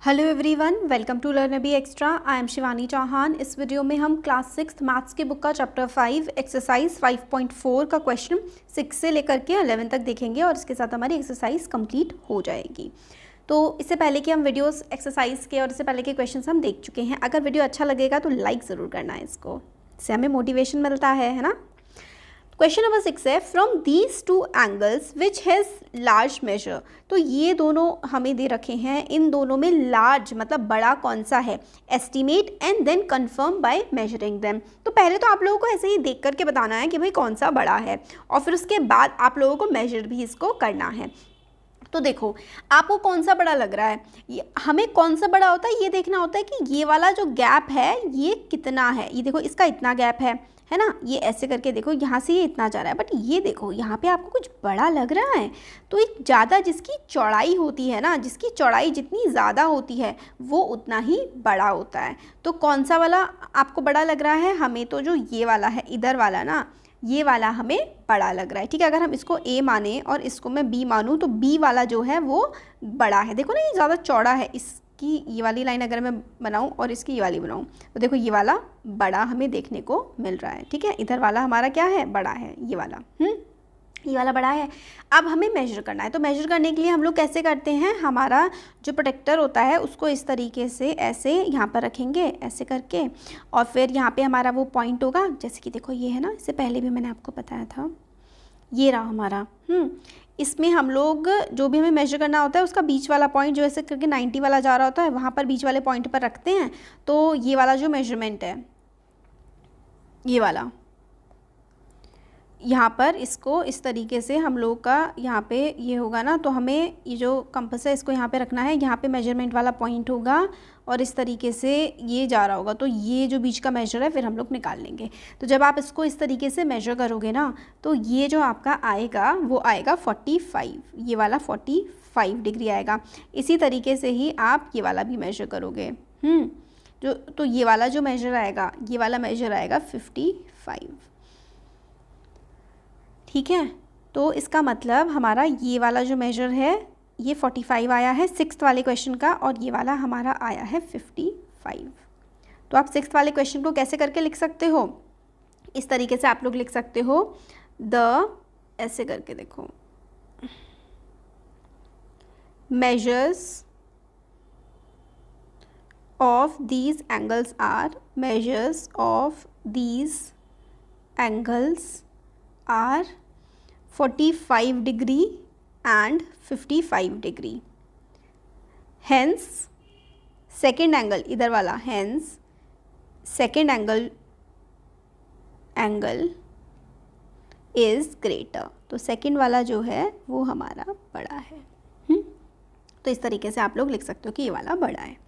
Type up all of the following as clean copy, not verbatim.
Hello everyone, welcome to learn be extra. I am Shivani Chauhan. इस वीडियो में हम क्लास 6 मैथ्स के बुक का चैप्टर 5 एक्सरसाइज 5.4 का क्वेश्चन 6 से लेकर के 11 तक देखेंगे और इसके साथ हमारी एक्सरसाइज कंप्लीट हो जाएगी। तो इससे पहले कि हम वीडियोस एक्सरसाइज के और इससे पहले के क्वेश्चंस हम देख चुके हैं। अगर वीडियो अच्छा लगेगा तो लाइक ज़रूर करना है, इसको इससे हमें मोटिवेशन मिलता है ना। क्वेश्चन नंबर 6 है, from these two angles which has large measure. तो ये दोनों हमें दे रखे हैं, इन दोनों में लार्ज मतलब बड़ा कौन सा है, estimate and then confirm by measuring them. तो पहले तो आप लोगों को ऐसे ही देख करके बताना है कि भाई कौन सा बड़ा है और फिर उसके बाद आप लोगों को मेजर भी इसको करना है। तो देखो आपको कौन सा बड़ा लग रहा है, हमें कौन सा बड़ा होता है ये देखना होता है कि ये वाला जो गैप है ये कितना है। ये देखो इसका इतना गैप है ना, ये ऐसे करके देखो यहाँ से ये इतना जा रहा है, बट ये देखो यहाँ पे आपको कुछ बड़ा लग रहा है। तो एक ज़्यादा जिसकी चौड़ाई होती है ना, जिसकी चौड़ाई जितनी ज़्यादा होती है वो उतना ही बड़ा होता है। तो कौन सा वाला आपको बड़ा लग रहा है, हमें तो जो ये वाला है इधर वाला ना, ये वाला हमें बड़ा लग रहा है। ठीक है, अगर हम इसको A माने और इसको मैं B मानूँ तो B वाला जो है वो बड़ा है। देखो ना ये ज़्यादा चौड़ा है, इसकी ये वाली लाइन अगर मैं बनाऊँ और इसकी ये वाली बनाऊँ तो देखो ये वाला बड़ा हमें देखने को मिल रहा है। ठीक है, इधर वाला हमारा क्या है, बड़ा है, ये वाला ये वाला बड़ा है। अब हमें मेजर करना है, तो मेजर करने के लिए हम लोग कैसे करते हैं, हमारा जो प्रोटेक्टर होता है उसको इस तरीके से ऐसे यहाँ पर रखेंगे ऐसे करके, और फिर यहाँ पे हमारा वो पॉइंट होगा, जैसे कि देखो ये है ना, इससे पहले भी मैंने आपको बताया था, ये रहा हमारा। इसमें हम लोग जो भी हमें मेजर करना होता है उसका बीच वाला पॉइंट जो ऐसे करके 90 वाला जा रहा होता है वहाँ पर बीच वाले पॉइंट पर रखते हैं। तो ये वाला जो मेजरमेंट है ये वाला, यहाँ पर इसको इस तरीके से हम लोग का यहाँ पे ये होगा ना, तो हमें ये जो कंपास है इसको यहाँ पे रखना है, यहाँ पे मेजरमेंट वाला पॉइंट होगा और इस तरीके से ये जा रहा होगा। तो ये जो बीच का मेजर है फिर हम लोग निकाल लेंगे। तो जब आप इसको इस तरीके से मेजर करोगे ना तो ये जो आपका आएगा वो आएगा 45, ये वाला 45 डिग्री आएगा। इसी तरीके से ही आप ये वाला भी मेजर करोगे तो ये वाला जो मेजर आएगा, ये वाला मेजर आएगा 55। ठीक है, तो इसका मतलब हमारा ये वाला जो मेजर है ये 45 आया है 6th वाले क्वेश्चन का, और ये वाला हमारा आया है 55। तो आप 6th वाले क्वेश्चन को कैसे करके लिख सकते हो, इस तरीके से आप लोग लिख सकते हो, ऐसे करके देखो, measures of these angles are, measures of these angles are 45 degree and 55 degree. Hence second angle इधर वाला, hence second angle is greater. तो सेकेंड वाला जो है वो हमारा बड़ा है। तो इस तरीके से आप लोग लिख सकते हो कि ये वाला बड़ा है।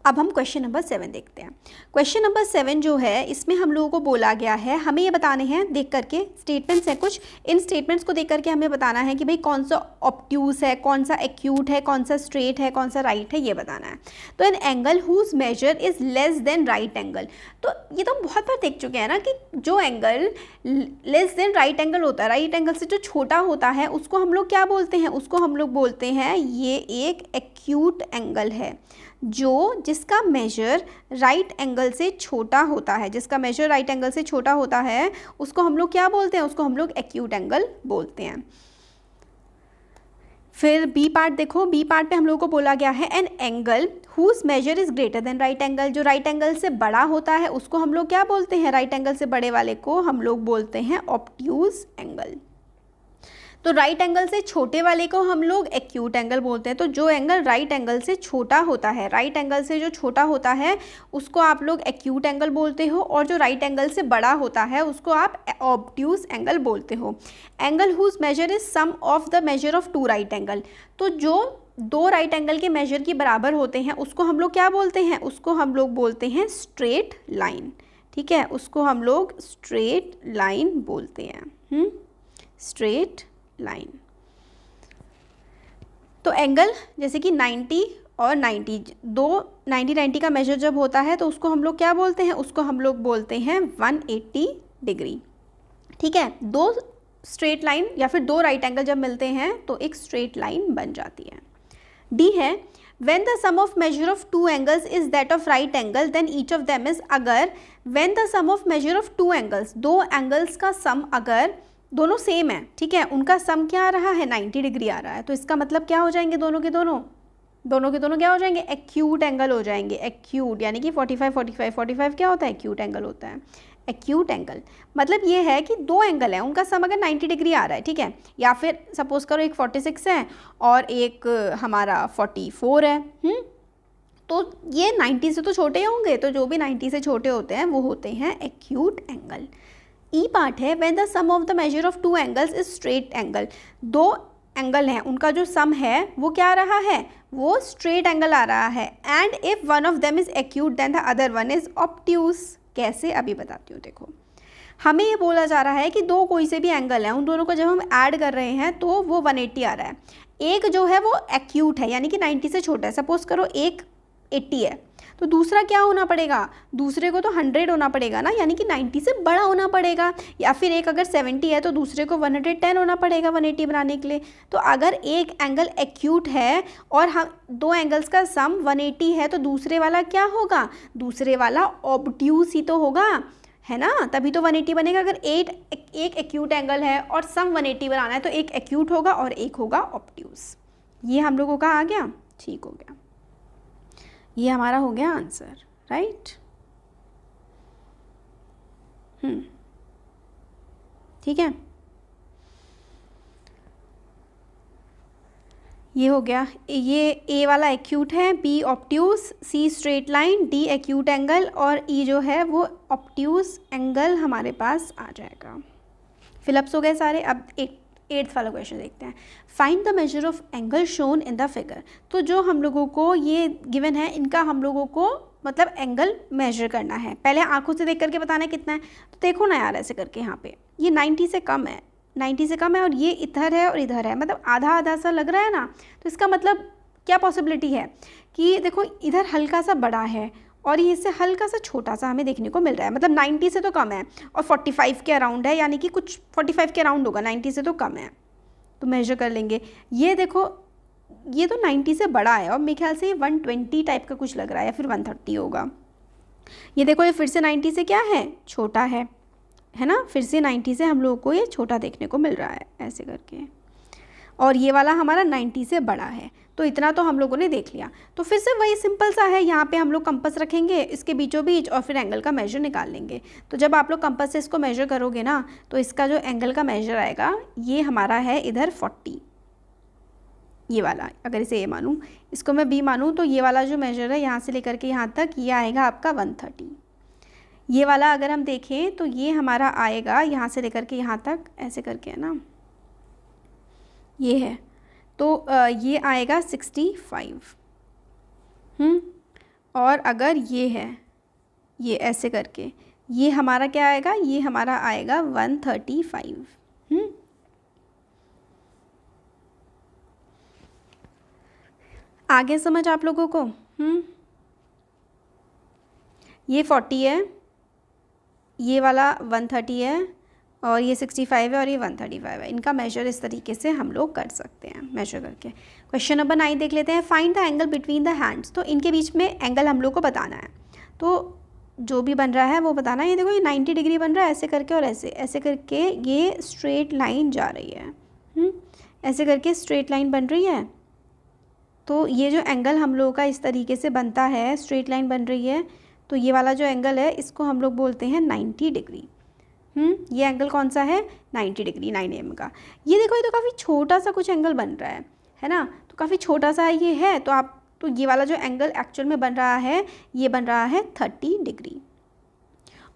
अब हम क्वेश्चन नंबर 7 देखते हैं। क्वेश्चन नंबर 7 जो है इसमें हम लोगों को बोला गया है, हमें ये बताने हैं देख करके, स्टेटमेंट्स हैं कुछ, इन स्टेटमेंट्स को देख करके हमें बताना है कि भाई कौन सा ऑब्ट्यूज है, कौन सा एक्यूट है, कौन सा स्ट्रेट है, कौन सा राइट है, ये बताना है। तो an angle whose measure is less than right angle. तो ये तो बहुत बार देख चुके हैं ना कि जो angle less than right angle होता है, राइट एंगल से जो छोटा होता है उसको हम लोग क्या बोलते हैं, उसको हम लोग बोलते हैं ये एक एक्यूट एंगल है, जिसका मेजर राइट एंगल से छोटा होता है, जिसका मेजर राइट एंगल से छोटा होता है उसको हम लोग क्या बोलते हैं, उसको हम लोग एक्यूट एंगल बोलते हैं। फिर बी पार्ट देखो, बी पार्ट पे हम लोगों को बोला गया है an angle whose measure is greater than right angle. जो राइट एंगल से बड़ा होता है उसको हम लोग क्या बोलते हैं, राइट एंगल से बड़े वाले को हम लोग बोलते हैं ऑब्ट्यूज एंगल। तो राइट एंगल से छोटे वाले को हम लोग एक्यूट एंगल बोलते हैं। तो जो एंगल राइट एंगल से छोटा होता है, राइट एंगल से जो छोटा होता है उसको आप लोग एक्यूट एंगल बोलते हो, और जो राइट एंगल से बड़ा होता है उसको आप ऑब्ट्यूज एंगल बोलते हो। Angle whose measure is sum of the measure of two right angle. तो जो दो राइट एंगल के मेजर के बराबर होते हैं उसको हम लोग क्या बोलते हैं, उसको हम लोग बोलते हैं स्ट्रेट लाइन। ठीक है, उसको हम लोग स्ट्रेट लाइन बोलते हैं, स्ट्रेट लाइन। तो एंगल जैसे कि 90 और 90, दो 90 का मेजर जब होता है तो उसको हम लोग क्या बोलते हैं, उसको हम लोग बोलते हैं 180 डिग्री। ठीक है, दो स्ट्रेट लाइन या फिर दो राइट एंगल जब मिलते हैं तो एक स्ट्रेट लाइन बन जाती है। डी है when the sum of measure of two angles is that of right angle then each of them is, अगर when the sum of measure of two angles, दो एंगल्स का सम अगर दोनों same है, ठीक है, उनका सम क्या आ रहा है 90 डिग्री आ रहा है, तो इसका मतलब क्या हो जाएंगे दोनों के दोनों क्या हो जाएंगे, एक्यूट एंगल हो जाएंगे। एक्यूट यानी कि 45 क्या होता है, एक्यूट एंगल होता है। एक्यूट एंगल मतलब ये है कि दो एंगल है, उनका सम अगर 90 डिग्री आ रहा है, ठीक है, या फिर सपोज करो एक 46 है और एक हमारा 44 है, तो ये 90 से तो छोटे होंगे, तो जो भी 90 से छोटे होते हैं वो होते हैं एक्यूट एंगल। ई पार्ट है when the sum of the measure of two angles is straight angle, दो एंगल हैं उनका जो सम है वो क्या आ रहा है, वो स्ट्रेट एंगल आ रहा है। And if one of them is acute then the other one is obtuse. कैसे, अभी बताती हूँ। देखो हमें ये बोला जा रहा है कि दो कोई से भी एंगल हैं, उन दोनों को जब हम ऐड कर रहे हैं तो वो 180 आ रहा है। एक जो है वो एक्यूट है यानी कि 90 से छोटा है, सपोज करो एक 80 है, तो दूसरा क्या होना पड़ेगा, दूसरे को तो 100 होना पड़ेगा ना, यानी कि 90 से बड़ा होना पड़ेगा। या फिर एक अगर 70 है तो दूसरे को 110 होना पड़ेगा 180 बनाने के लिए। तो अगर एक एंगल एक्यूट है और हम दो एंगल्स का सम 180 है तो दूसरे वाला क्या होगा, दूसरे वाला ऑब्ट्यूस ही तो होगा, है ना, तभी तो 180 बनेगा। अगर एक एक्यूट एंगल है और सम 180 बनाना है तो एक एक्यूट होगा और एक होगा ऑब्ट्यूस। ये हम लोगों का आ गया, ठीक हो गया, ये हमारा हो गया आंसर, राइट। ठीक है, ये हो गया, ये ए वाला एक्यूट है, B obtuse, C straight line, D acute angle और ई जो है वो ऑब्ट्यूस एंगल हमारे पास आ जाएगा। फिलअप्स हो गए सारे। अब 8th वाला क्वेश्चन देखते हैं। Find the measure of angle shown in the figure. तो जो हम लोगों को ये गिवन है इनका हम लोगों को मतलब एंगल मेजर करना है। पहले आंखों से देख करके बताना है कितना है, तो देखो ना यार ऐसे करके, यहाँ पे ये 90 से कम है, 90 से कम है और ये इधर है और इधर है, मतलब आधा आधा सा लग रहा है ना। तो इसका मतलब क्या पॉसिबिलिटी है कि देखो इधर हल्का सा बड़ा है और ये इससे हल्का सा छोटा सा हमें देखने को मिल रहा है, मतलब 90 से तो कम है और 45 के अराउंड है, यानी कि कुछ 45 के अराउंड होगा, 90 से तो कम है, तो मेजर कर लेंगे। ये देखो ये तो 90 से बड़ा है और मेरे ख्याल से ये 120 टाइप का कुछ लग रहा है या फिर 130 होगा। ये देखो ये फिर से 90 से क्या है, छोटा है ना, फिर से 90 से हम लोगों को ये छोटा देखने को मिल रहा है ऐसे करके, और ये वाला हमारा 90 से बड़ा है। तो इतना तो हम लोगों ने देख लिया। तो फिर से वही सिंपल सा है, यहाँ पे हम लोग कंपास रखेंगे इसके बीचों बीच और फिर एंगल का मेजर निकाल लेंगे। तो जब आप लोग कंपास से इसको मेजर करोगे ना तो इसका जो एंगल का मेजर आएगा ये हमारा है इधर 40, ये वाला, अगर इसे ए मानूँ इसको मैं बी मानूँ तो ये वाला जो मेजर है यहाँ से लेकर के यहाँ तक ये आएगा आपका 130। ये वाला अगर हम देखें तो ये हमारा आएगा यहाँ से लेकर के यहाँ तक ऐसे करके, है ना, ये है, तो ये आएगा 65। और अगर ये है ये ऐसे करके, ये हमारा क्या आएगा, ये हमारा आएगा 135। आगे समझ आप लोगों को। ये 40 है, ये वाला 130 है और ये 65 है और ये 135 है। इनका मेजर इस तरीके से हम लोग कर सकते हैं मेजर करके। क्वेश्चन नंबर 9 देख लेते हैं। Find the angle between the hands. तो इनके बीच में एंगल हम लोग को बताना है, तो जो भी बन रहा है वो बताना है। ये देखो ये 90 डिग्री बन रहा है ऐसे करके और ऐसे ऐसे करके ये स्ट्रेट लाइन जा रही है, ऐसे करके स्ट्रेट लाइन बन रही है। तो ये जो एंगल हम लोगों का इस तरीके से बनता है, स्ट्रेट लाइन बन रही है, तो ये वाला जो एंगल है इसको हम लोग बोलते हैं 90 डिग्री। ये एंगल कौन सा है, 90 डिग्री, 9 AM का। ये देखो ये तो काफ़ी छोटा सा कुछ एंगल बन रहा है ना, तो काफ़ी छोटा सा ये है। तो ये वाला जो एंगल एक्चुअल में बन रहा है ये बन रहा है 30 डिग्री।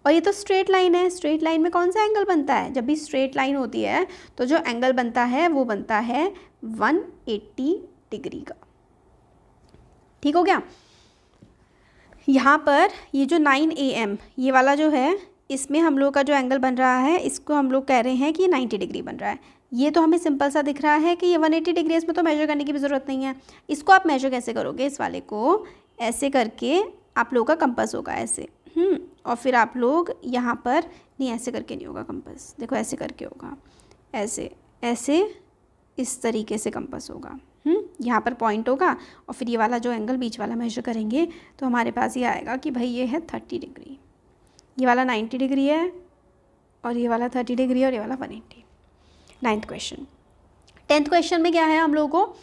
और ये तो स्ट्रेट लाइन है, स्ट्रेट लाइन में कौन सा एंगल बनता है, जब भी स्ट्रेट लाइन होती है तो जो एंगल बनता है वो बनता है 180 डिग्री का। ठीक हो गया। यहाँ पर ये जो 9 AM ये वाला जो है इसमें हम लोग का जो एंगल बन रहा है इसको हम लोग कह रहे हैं कि 90 डिग्री बन रहा है। ये तो हमें सिंपल सा दिख रहा है कि ये 180 डिग्री, इसमें तो मेजर करने की भी ज़रूरत नहीं है। इसको आप मेजर कैसे करोगे, इस वाले को ऐसे करके आप लोगों का कंपास होगा ऐसे, और फिर आप लोग यहाँ पर नहीं, ऐसे करके नहीं होगा कंपास, देखो ऐसे करके होगा, ऐसे ऐसे इस तरीके से कंपास होगा। यहाँ पर पॉइंट होगा और फिर ये वाला जो एंगल बीच वाला मेजर करेंगे तो हमारे पास ये आएगा कि भाई ये है 30 डिग्री, ये वाला 90 डिग्री है और ये वाला 30 डिग्री और ये वाला 180। 9th question. 10th क्वेश्चन में क्या है हम लोगों को,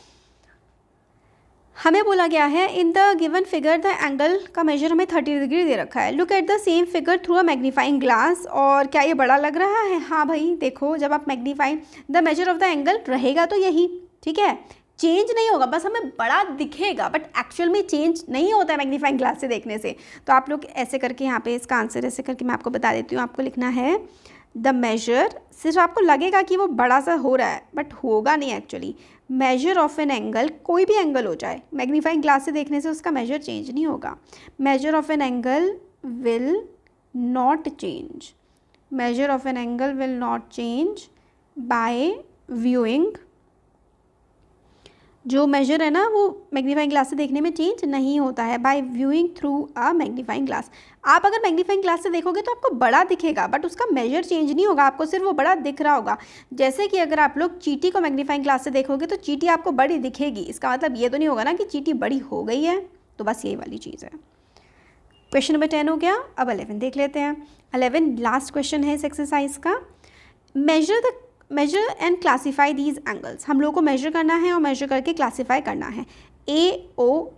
हमें बोला गया है in the given figure the angle का मेजर हमें 30 डिग्री दे रखा है, look at the same figure through a magnifying glass. और क्या ये बड़ा लग रहा है? हाँ भाई देखो, जब आप magnifying the measure of the angle रहेगा तो यही, ठीक है, चेंज नहीं होगा, बस हमें बड़ा दिखेगा बट एक्चुअल में चेंज नहीं होता है मैग्नीफाइंग ग्लास से देखने से। तो आप लोग ऐसे करके यहाँ पे इसका आंसर ऐसे करके मैं आपको बता देती हूँ, आपको लिखना है द मेजर, सिर्फ आपको लगेगा कि वो बड़ा सा हो रहा है बट होगा नहीं actually. Measure of an angle, कोई भी एंगल हो जाए, मैग्नीफाइंग ग्लास से देखने से उसका मेजर चेंज नहीं होगा। Measure of an angle will not change, measure of an angle will not change bye viewing, जो मेजर है ना वो मैग्नीफाइंग ग्लास से देखने में चेंज नहीं होता है, by viewing through a magnifying glass. आप अगर मैग्नीफाइंग ग्लास से देखोगे तो आपको बड़ा दिखेगा बट उसका मेजर चेंज नहीं होगा, आपको सिर्फ वो बड़ा दिख रहा होगा। जैसे कि अगर आप लोग चींटी को मैग्नीफाइंग ग्लास से देखोगे तो चींटी आपको बड़ी दिखेगी, इसका मतलब ये तो नहीं होगा ना कि चींटी बड़ी हो गई है। तो बस यही वाली चीज़ है। क्वेश्चन नंबर 10 हो गया। अब 11 देख लेते हैं। 11 लास्ट क्वेश्चन है इस एक्सरसाइज का। Measure and classify these angles, हम लोग को मेजर करना है और मेजर करके क्लासीफाई करना है। ए ओ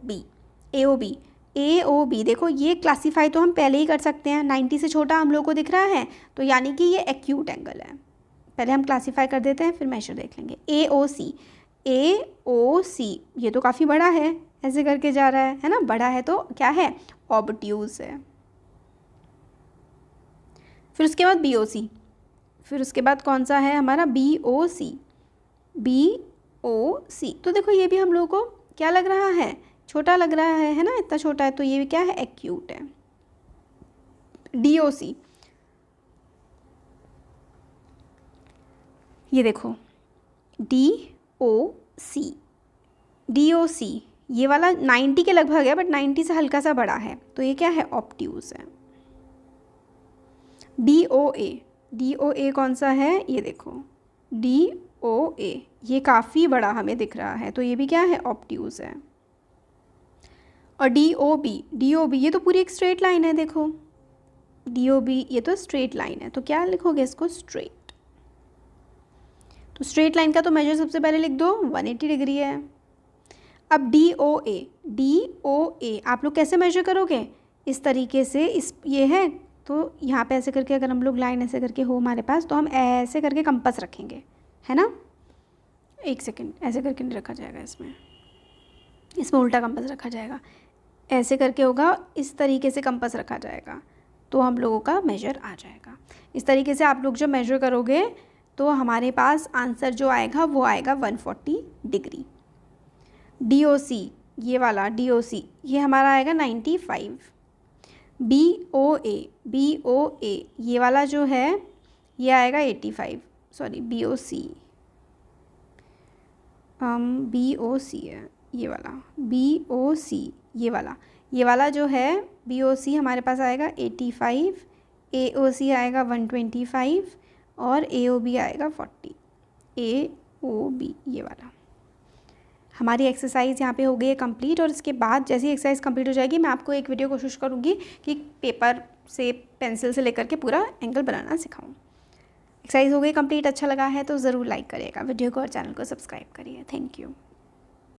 बी देखो, ये क्लासीफाई तो हम पहले ही कर सकते हैं, 90 से छोटा हम लोग को दिख रहा है तो यानी कि ये एक्यूट एंगल है। पहले हम क्लासीफाई कर देते हैं फिर मेजर देख लेंगे। ए ओ सी ये तो काफ़ी बड़ा है, ऐसे करके जा रहा है ना, बड़ा है तो क्या है, ऑब्ट्यूज है। फिर उसके बाद BOC, फिर उसके बाद कौन सा है हमारा, BOC। तो देखो ये भी हम लोगों को क्या लग रहा है, छोटा लग रहा है ना, इतना छोटा है तो ये भी क्या है, एक्यूट है। DOC, ये देखो DOC ये वाला 90 के लगभग है बट 90 से हल्का सा बड़ा है तो ये क्या है, ऑब्ट्यूज है। DOA कौन सा है, ये देखो DOA, ये काफ़ी बड़ा हमें दिख रहा है तो ये भी क्या है, ऑब्ट्यूज है। और DOB ये तो पूरी एक स्ट्रेट लाइन है, देखो DOB ये तो स्ट्रेट लाइन है तो क्या लिखोगे इसको, स्ट्रेट। तो स्ट्रेट लाइन का तो मेजर सबसे पहले लिख दो, 180 डिग्री है। अब DOA आप लोग कैसे मेजर करोगे, इस तरीके से, इस ये है तो यहाँ पे ऐसे करके अगर हम लोग लाइन ऐसे करके हो हमारे पास तो हम ऐसे करके कंपास रखेंगे, है ना। एक सेकंड, ऐसे करके नहीं रखा जाएगा, इसमें उल्टा कंपास रखा जाएगा, ऐसे करके होगा, इस तरीके से कंपास रखा जाएगा तो हम लोगों का मेजर आ जाएगा। इस तरीके से आप लोग जब मेजर करोगे तो हमारे पास आंसर जो आएगा वो आएगा 140 डिग्री। DOC ये वाला DOC ये हमारा आएगा 95। BOA ये वाला जो है ये आएगा 85, सॉरी BOC है ये वाला, BOC ये वाला जो है BOC हमारे पास आएगा 85, AOC आएगा 125 और AOB आएगा 40। AOB ये वाला हमारी एक्सरसाइज यहाँ पे हो गई है कंप्लीट। और इसके बाद जैसे ही एक्सरसाइज कंप्लीट हो जाएगी मैं आपको एक वीडियो कोशिश करूँगी कि पेपर से पेंसिल से लेकर के पूरा एंगल बनाना सिखाऊँ। एक्सरसाइज हो गई कंप्लीट, अच्छा लगा है तो ज़रूर लाइक करिएगा वीडियो को और चैनल को सब्सक्राइब करिए। Thank you.